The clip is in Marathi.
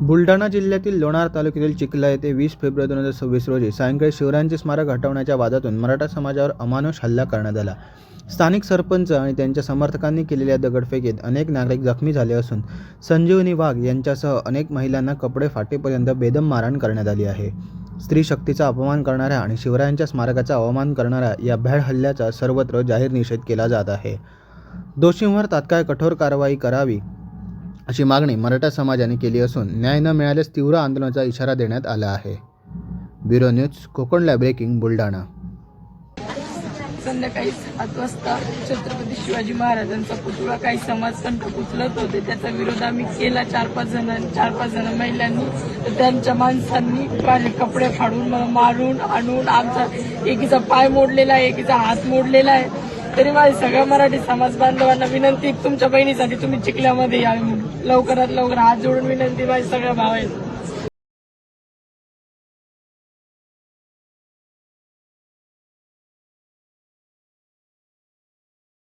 बुलढाणा जिल्ह्यातील लोणार तालुक्यातील चिखला येथे 20 फेब्रुवारी 2026 रोजी सायंकाळी शिवरायांचे स्मारक हटवण्याच्या वादातून मराठा समाजावर अमानुष हल्ला करण्यात आला। स्थानिक सरपंच आणि त्यांच्या समर्थकांनी केलेल्या दगडफेकीत अनेक नागरिक जखमी झाले असून संजीवनी वाघ यांच्यासह अनेक महिलांना कपडे फाटेपर्यंत बेदम मारहाण करण्यात आली आहे। स्त्री शक्तीचा अपमान करणाऱ्या आणि शिवरायांच्या स्मारकाचा अवमान करणाऱ्या या भ्याड हल्ल्याचा सर्वत्र जाहीर निषेध केला जात आहे। दोषींवर तात्काळ कठोर कारवाई करावी अशी मागणी मराठा समाजाने केली असून न्याय न मिळाल्यास तीव्र आंदोलनाचा इशारा देण्यात आला आहे। Bureau news Konkan lab breaking Buldhana. संध्याकाळी 7 वाजता छत्रपती शिवाजी महाराजांचा पुतळा काही समाजकंटक उचलत होते, त्याचा विरोध आम्ही केला। 4-5 जण महिलांनी, त्यांच्या माणसांनी माझे कपडे फाडून मला मारून आणून आमचा एकीचा पाय मोडलेला आहे, एकीचा हात मोडलेला आहे। तरी माझ्या सगळ्या मराठी समाज बांधवांना विनंती, तुमच्या बहिणीसाठी तुम्ही चिखल्यामध्ये यावे म्हणून लवकरात लवकर हात जोडून विनंती माझ्या सगळ्या भावांना।